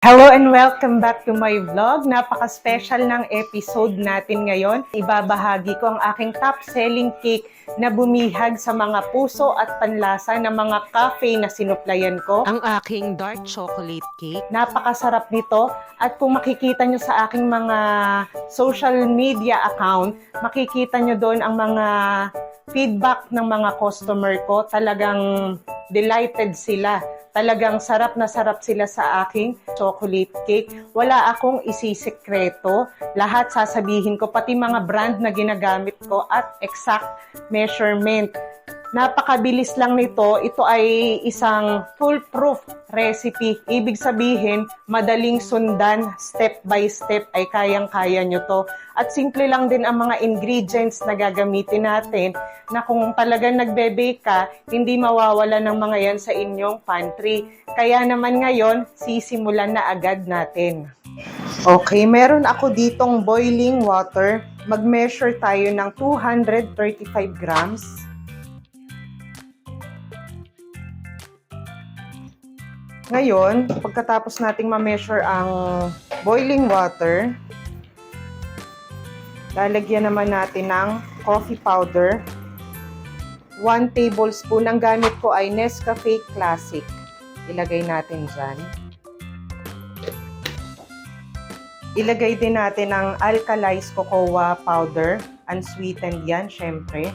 Hello and welcome back to my vlog. Napaka-special ng episode natin ngayon. Ibabahagi ko ang aking top-selling cake na bumihag sa mga puso at panlasa ng mga cafe na sinuplayan ko. Ang aking dark chocolate cake. Napakasarap nito at kung makikita nyo sa aking mga social media account, makikita nyo doon ang mga feedback ng mga customer ko. Talagang delighted sila. Talagang sarap na sarap sila sa aking chocolate cake. Wala akong isisikreto. Lahat sasabihin ko, pati mga brand na ginagamit ko at exact measurement. Napakabilis lang nito. Ito ay isang foolproof recipe. Ibig sabihin, madaling sundan, step by step ay kayang-kaya nyo to. At simple lang din ang mga ingredients na gagamitin natin na kung talagang nagbe-bake ka, hindi mawawala ng mga yan sa inyong pantry. Kaya naman ngayon, sisimulan na agad natin. Okay, meron ako ditong boiling water. Mag-measure tayo ng 235 grams. Ngayon, pagkatapos nating ma-measure ang boiling water, lalagyan naman natin ng coffee powder. 1 tablespoon. Ang gamit ko ay Nescafe Classic. Ilagay natin dyan. Ilagay din natin ang alkalized cocoa powder. Unsweetened yan, syempre.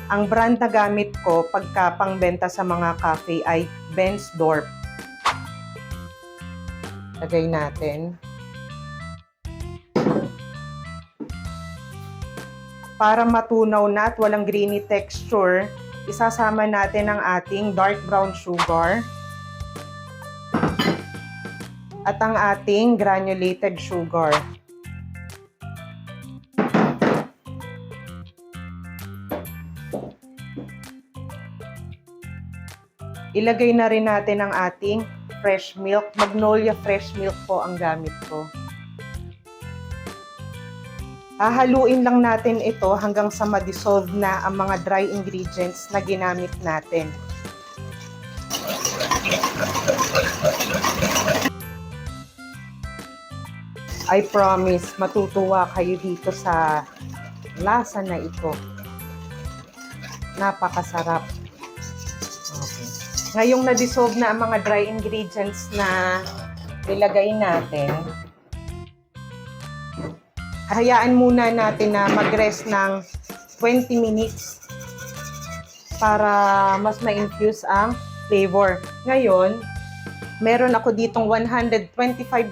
Ang brand na gamit ko pagka pangbenta sa mga cafe ay Bensdorf. Lagay natin. Para matunaw na at walang greeny texture, isasama natin ang ating dark brown sugar at ang ating granulated sugar. Ilagay na rin natin ang ating fresh milk. Magnolia fresh milk po ang gamit ko. Hahaluin lang natin ito hanggang sa ma-dissolve na ang mga dry ingredients na ginamit natin. I promise, matutuwa kayo dito sa lasa na ito. Napakasarap. Okay. Ngayong na-dissolve na ang mga dry ingredients na ilagay natin, hayaan muna natin na mag-rest ng 20 minutes para mas ma-infuse ang flavor. Ngayon, meron ako ditong 125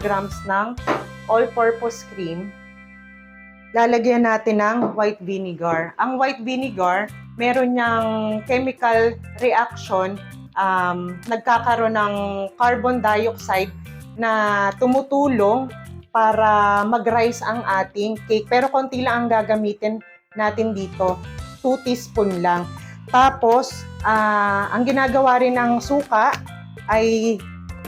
grams ng all-purpose cream. Lalagyan natin ng white vinegar. Ang white vinegar, meron niyang chemical reaction, nagkakaroon ng carbon dioxide na tumutulong para mag-rise ang ating cake. Pero konti lang ang gagamitin natin dito. 2 teaspoon lang. Tapos, ang ginagawa rin ng suka ay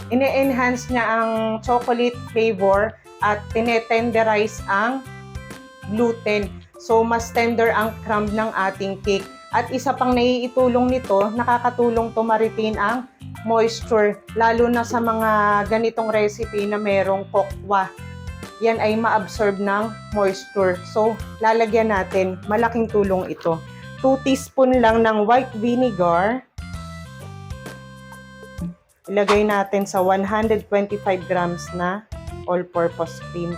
ine-enhance niya ang chocolate flavor at tinetenderize ang gluten. So, mas tender ang crumb ng ating cake. At isa pang naiitulong nito, nakakatulong to ma-retain ang moisture, lalo na sa mga ganitong recipe na merong kokwa. Yan ay ma-absorb ng moisture. So, lalagyan natin, malaking tulong ito. 2 teaspoon lang ng white vinegar. Ilagay natin sa 125 grams na all-purpose cream.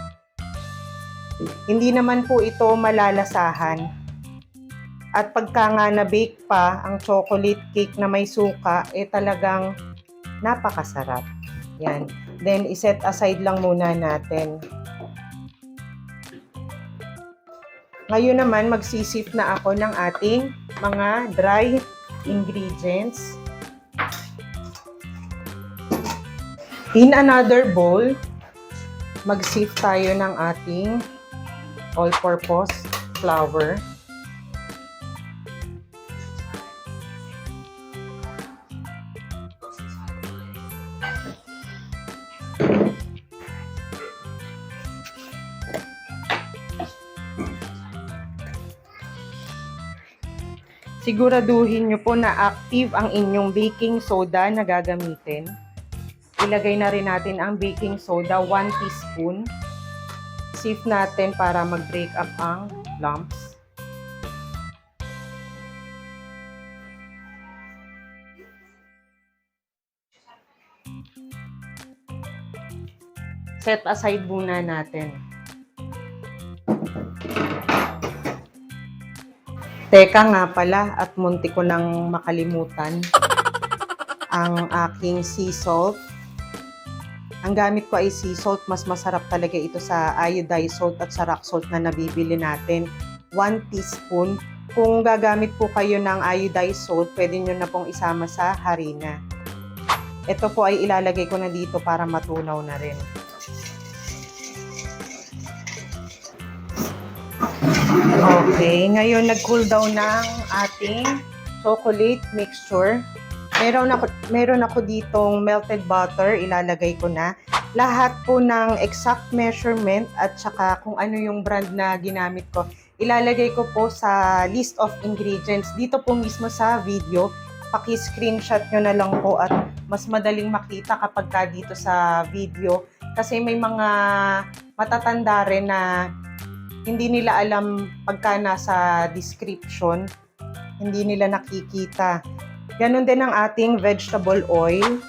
Hindi naman po ito malalasahan. At pagka nga na-bake pa ang chocolate cake na may suka, talagang napakasarap. Yan. Then, iset aside lang muna natin. Ngayon naman, magsisip na ako ng ating mga dry ingredients. In another bowl, mag-sift tayo ng ating all-purpose flour. Siguraduhin nyo po na active ang inyong baking soda na gagamitin. ilagay na rin natin ang baking soda, 1 teaspoon. Sieve natin para mag-break up ang lumps. Set aside muna natin. Teka nga pala, at munti ko nang makalimutan ang aking sea salt. Ang gamit ko ay sea salt. Mas masarap talaga ito sa iodized salt at sa rock salt na nabibili natin. 1 teaspoon. Kung gagamit po kayo ng iodized salt, pwede nyo na pong isama sa harina. Ito po ay ilalagay ko na dito para matunaw na rin. Okay, ngayon nag-cool down ng ating chocolate mixture. Meron ako ditong melted butter, ilalagay ko na. Lahat po ng exact measurement at saka kung ano yung brand na ginamit ko, ilalagay ko po sa list of ingredients. Dito po mismo sa video, paki-screenshot nyo na lang po at mas madaling makita kapag ka dito sa video. Kasi may mga matatanda rin na hindi nila alam pagka nasa description, hindi nila nakikita. Ganon din ang ating vegetable oil.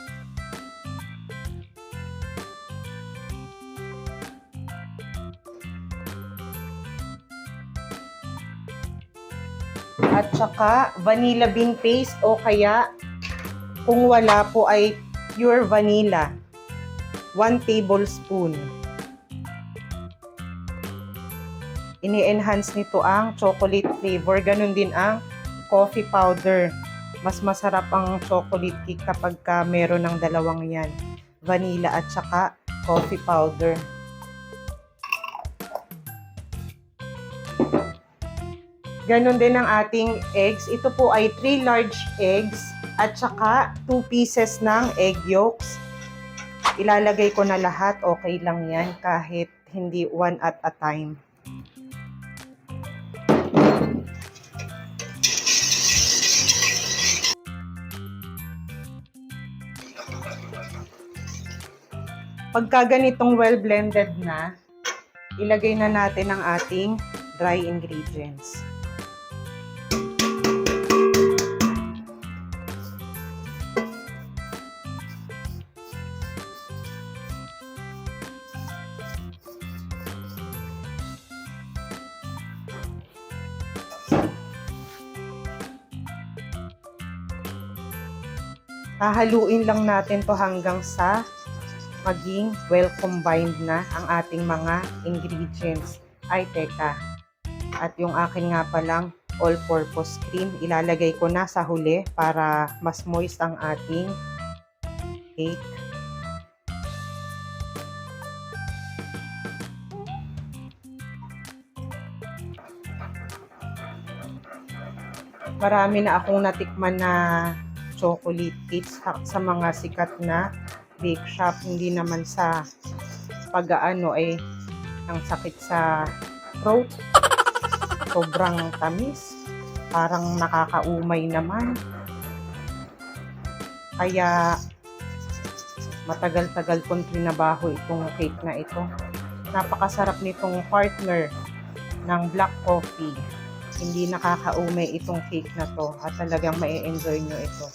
At saka vanilla bean paste o kaya kung wala po ay pure vanilla. 1 tablespoon. Ini-enhance nito ang chocolate flavor. Ganon din ang coffee powder. Mas masarap ang chocolate cake kapag meron ng dalawang yan. Vanilla at saka coffee powder. Ganon din ang ating eggs. Ito po ay 3 large eggs at saka 2 pieces ng egg yolks. Ilalagay ko na lahat. Okay lang yan kahit hindi one at a time. Pagka ganitong well blended na, ilagay na natin ang ating dry ingredients. Hahaluin lang natin to hanggang sa maging well combined na ang ating mga ingredients. Ay, teka. At yung akin nga palang all-purpose cream, ilalagay ko na sa huli para mas moist ang ating cake. Marami na akong natikman na chocolate cakes sa mga sikat na bake shop, hindi naman sa pag-aano ay ang sakit sa throat. Sobrang tamis. Parang nakakaumay naman. Kaya matagal-tagal kong trinabaho itong cake na ito. Napakasarap nitong partner ng black coffee. Hindi nakakaumay itong cake na to at talagang mai-enjoy nyo ito.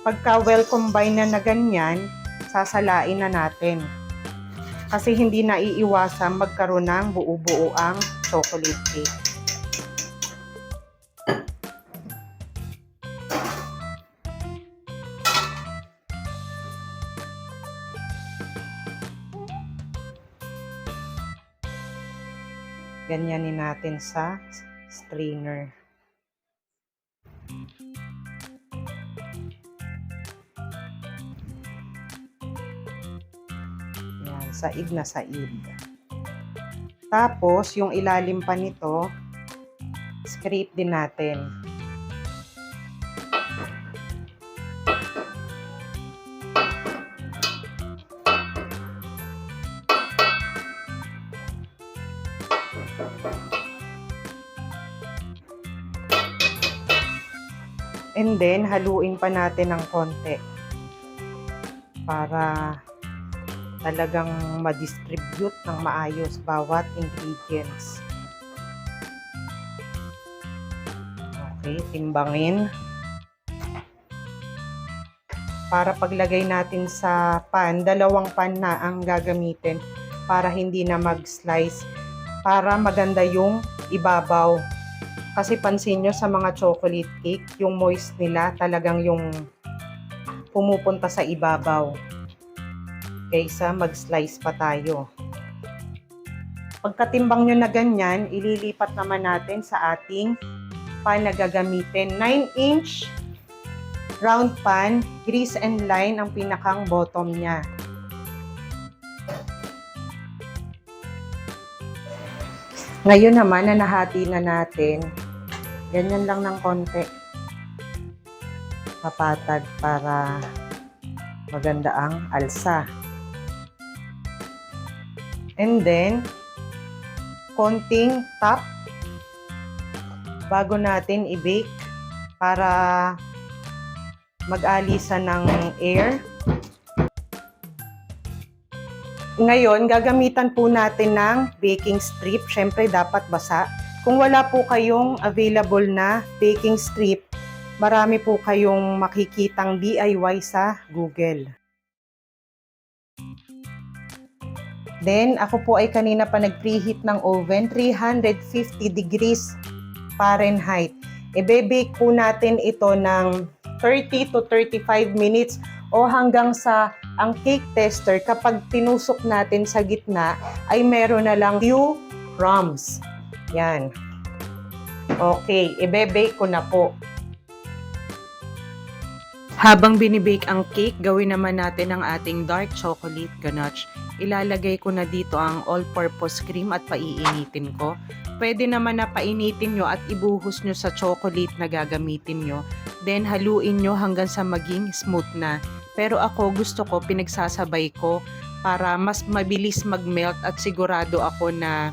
Pagka well combine na ganyan, sasalain na natin. Kasi hindi na iiwasan magkaroon ng buo-buo ang chocolate cake. Ganyanin natin sa strainer. Said na said. Tapos, yung ilalim pa nito, scrape din natin. And then, haluin pa natin ng konti. para talagang ma-distribute ng maayos bawat ingredients. Okay, timbangin. Para paglagay natin sa pan, 2 pan na ang gagamitin para hindi na mag-slice, para maganda yung ibabaw. Kasi pansin nyo sa mga chocolate cake, yung moist nila talagang yung pumupunta sa ibabaw. Kaysa mag-slice pa tayo. Pagkatimbang nyo na ganyan, ililipat naman natin sa ating pan na gagamitin. 9-inch round pan, grease and line ang pinakang bottom niya. Ngayon naman na nahati na natin, ganyan lang ng konti. Papatag para maganda ang alsa. And then, konting top bago natin i-bake para mag-alisan ng air. Ngayon, gagamitan po natin ng baking strip. Siyempre, dapat basa. Kung wala po kayong available na baking strip, marami po kayong makikitang DIY sa Google. Then, ako po ay kanina pa nag-preheat ng oven, 350 degrees Fahrenheit. Ibe-bake po natin ito ng 30 to 35 minutes o hanggang sa ang cake tester kapag tinusok natin sa gitna ay meron na lang few crumbs. Yan. Okay, ibe-bake ko na po. Habang binibake ang cake, gawin naman natin ang ating dark chocolate ganache. Ilalagay ko na dito ang all-purpose cream at paiinitin ko. Pwede naman na painitin nyo at ibuhos nyo sa chocolate na gagamitin nyo. Then haluin nyo hanggang sa maging smooth na. Pero ako gusto ko pinagsasabay ko para mas mabilis mag-melt at sigurado ako na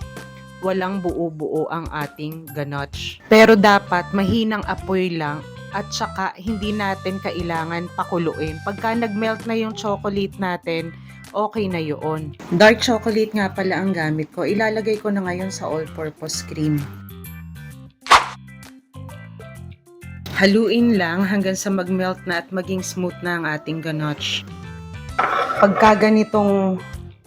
walang buo-buo ang ating ganache. Pero dapat mahinang apoy lang at saka hindi natin kailangan pakuluin. Pagka nag-melt na yung chocolate natin, okay na yun. Dark chocolate nga pala ang gamit ko. Ilalagay ko na ngayon sa all-purpose cream. Haluin lang hanggang sa mag-melt na at maging smooth na ang ating ganache. Pagka ganitong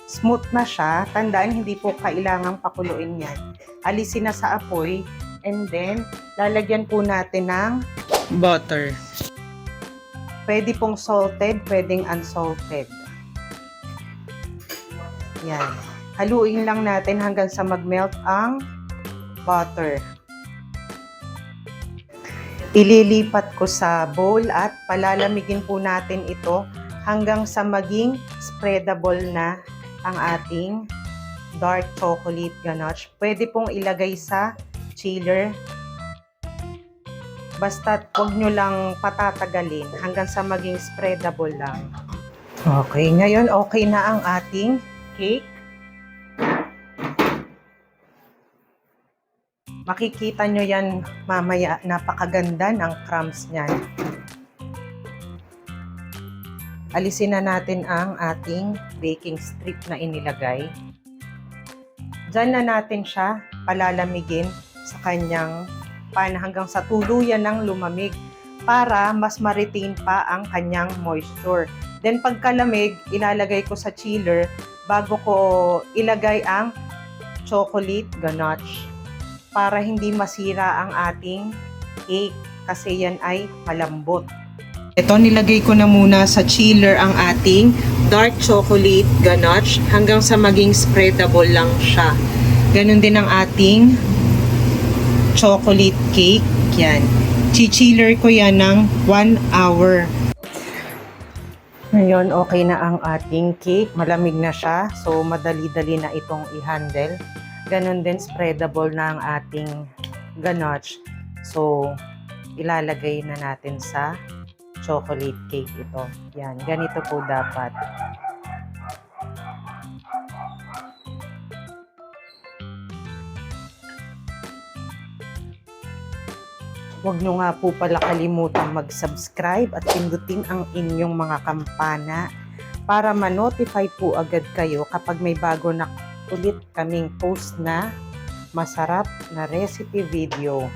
smooth na siya, tandaan hindi po kailangang pakuluin yan. Alisin na sa apoy and then lalagyan po natin ng butter. Pwede pong salted, pwedeng unsalted. Yan. Haluin lang natin hanggang sa mag-melt ang butter. Ililipat ko sa bowl at palalamigin po natin ito hanggang sa maging spreadable na ang ating dark chocolate ganache. Pwede pong ilagay sa chiller. Basta huwag nyo lang patatagalin hanggang sa maging spreadable lang. Okay, ngayon okay na ang ating cake. Makikita nyo yan mamaya, napakaganda ng crumbs niyan. Alisin na natin ang ating baking strip na inilagay. Diyan na natin siya palalamigin sa kanyang pan hanggang sa tuluyan ng lumamig para mas ma-retain pa ang kanyang moisture. Then pagkalamig, ilalagay ko sa chiller bago ko ilagay ang chocolate ganache para hindi masira ang ating cake kasi yan ay malambot. Ito, nilagay ko na muna sa chiller ang ating dark chocolate ganache hanggang sa maging spreadable lang siya. Ganon din ang ating chocolate cake. Yan. Chi-chiller ko yan ng 1 hour. Ngayon, okay na ang ating cake. Malamig na siya. So, madali-dali na itong i-handle. Ganon din, spreadable na ang ating ganache. So, ilalagay na natin sa chocolate cake ito. Yan, ganito po dapat. Huwag nyo nga po pala kalimutang mag-subscribe at pindutin ang inyong mga kampana para ma-notify po agad kayo kapag may bago na ulit kaming post na masarap na recipe video.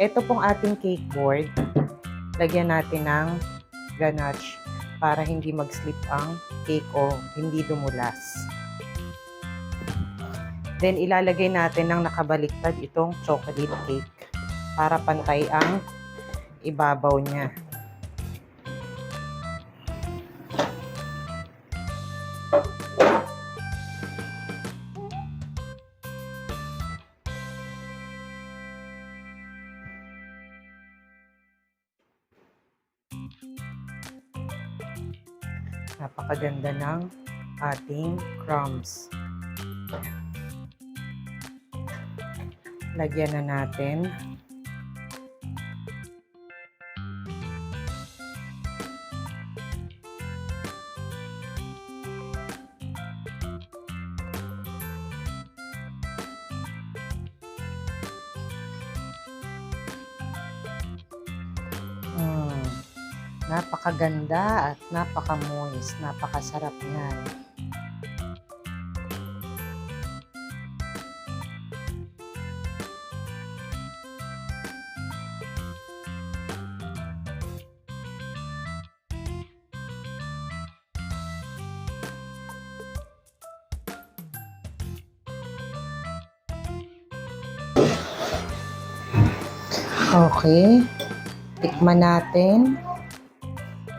Ito pong ating cake board. Lagyan natin ng ganache para hindi mag-slip ang cake o hindi dumulas. Then ilalagay natin ng nakabaliktad itong chocolate cake para pantay ang ibabaw niya. Napakaganda ng ating crumbs. Lagyan na natin. Napakaganda at napaka-moist. Napakasarap niyan. Okay. Tikman natin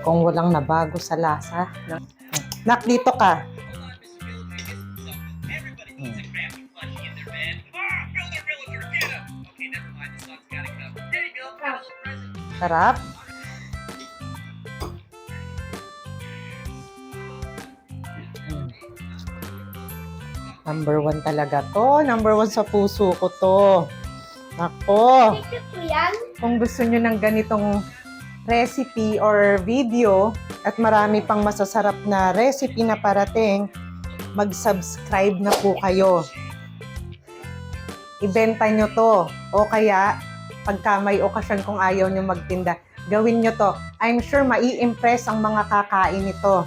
kung walang nabago sa lasa. Nak, dito ka. Sarap. Number 1 talaga to. Number 1 sa puso ko to. Ako. Kung gusto nyo ng ganitong recipe or video at marami pang masasarap na recipe na parating, mag-subscribe na po kayo. Ibenta nyo to. O kaya, pagka may okasyon kung ayaw nyo magtinda, gawin nyo to. I'm sure mai-impress ang mga kakain nito.